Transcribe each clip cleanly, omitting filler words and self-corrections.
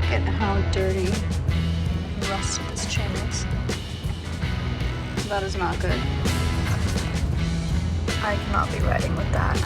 Look at how dirty and rusted this chain is. That is not good. I cannot be riding with that.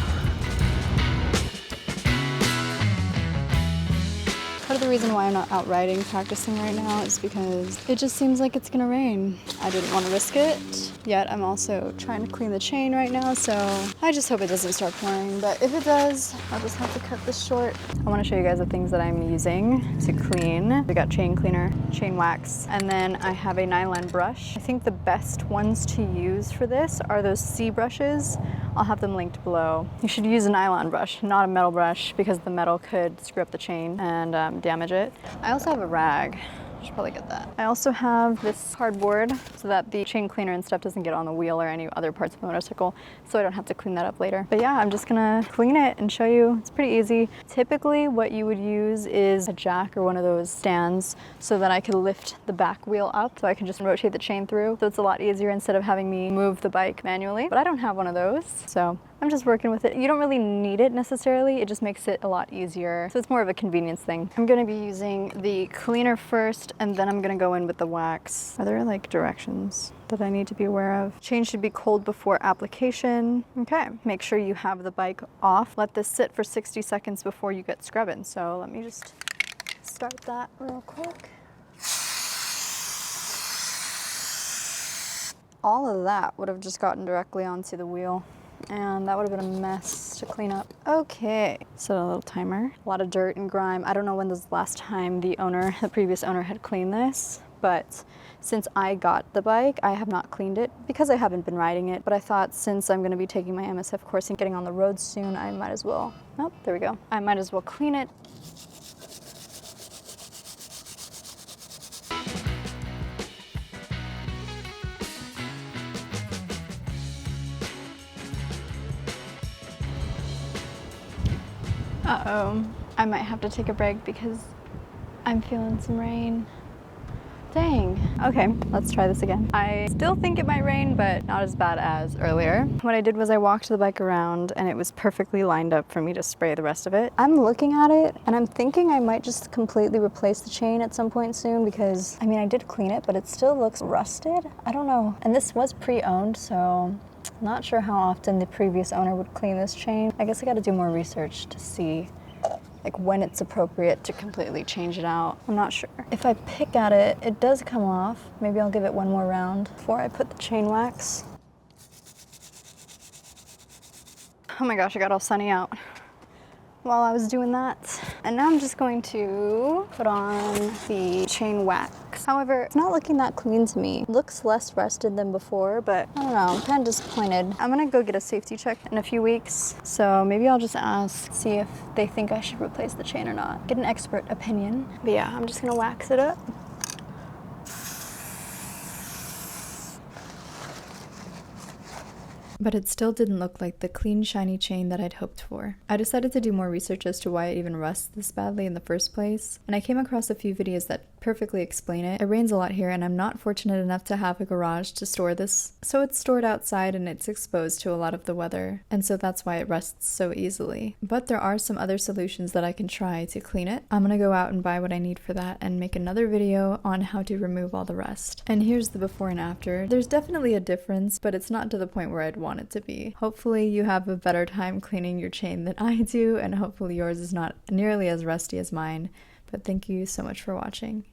Part of the reason why I'm not out riding practicing right now is because it just seems like it's gonna rain. I didn't want to risk it, yet I'm also trying to clean the chain right now, so I just hope it doesn't start pouring, but if it does, I'll just have to cut this short. I want to show you guys the things that I'm using to clean. We got chain cleaner, chain wax, and then I have a nylon brush. I think the best ones to use for this are those C brushes. I'll have them linked below. You should use a nylon brush, not a metal brush, because the metal could screw up the chain and damage it. I also have a rag. I should probably get that. I also have this cardboard so that the chain cleaner and stuff doesn't get on the wheel or any other parts of the motorcycle, so I don't have to clean that up later. But yeah, I'm just gonna clean it and show you. It's pretty easy. Typically what you would use is a jack or one of those stands so that I could lift the back wheel up so I can just rotate the chain through. So it's a lot easier instead of having me move the bike manually. But I don't have one of those, so I'm just working with it. You don't really need it necessarily, it just makes it a lot easier. So it's more of a convenience thing. I'm gonna be using the cleaner first and then I'm gonna go in with the wax. Are there like directions that I need to be aware of? Chain should be cold before application. Okay, make sure you have the bike off. Let this sit for 60 seconds before you get scrubbing. So let me just start that real quick. All of that would have just gotten directly onto the wheel, and that would have been a mess to clean up. Okay, so a little timer. A lot of dirt and grime. I don't know when was the last time the previous owner had cleaned this, but since I got the bike, I have not cleaned it because I haven't been riding it. But I thought since I'm gonna be taking my MSF course and getting on the road soon, I might as well, oh, there we go. I might as well clean it. Uh-oh, I might have to take a break because I'm feeling some rain. Dang. Okay, let's try this again. I still think it might rain, but not as bad as earlier. What I did was I walked the bike around and it was perfectly lined up for me to spray the rest of it. I'm looking at it and I'm thinking I might just completely replace the chain at some point soon because, I mean, I did clean it, but it still looks rusted. I don't know. And this was pre-owned, so not sure how often the previous owner would clean this chain. I guess I gotta do more research to see like when it's appropriate to completely change it out. I'm not sure. If I pick at it, it does come off. Maybe I'll give it one more round before I put the chain wax. Oh my gosh, it got all sunny out while I was doing that. And now I'm just going to put on the chain wax. However, it's not looking that clean to me. It looks less rusted than before, but I don't know, I'm kind of disappointed. I'm gonna go get a safety check in a few weeks, so maybe I'll just ask, see if they think I should replace the chain or not. Get an expert opinion. But yeah, I'm just gonna wax it up. But it still didn't look like the clean, shiny chain that I'd hoped for. I decided to do more research as to why it even rusts this badly in the first place, and I came across a few videos that perfectly explain it. It rains a lot here, and I'm not fortunate enough to have a garage to store this, so it's stored outside and it's exposed to a lot of the weather, and so that's why it rusts so easily. But there are some other solutions that I can try to clean it. I'm gonna go out and buy what I need for that and make another video on how to remove all the rust. And here's the before and after. There's definitely a difference, but it's not to the point where I'd want it to be. Hopefully you have a better time cleaning your chain than I do, and hopefully yours is not nearly as rusty as mine. But thank you so much for watching.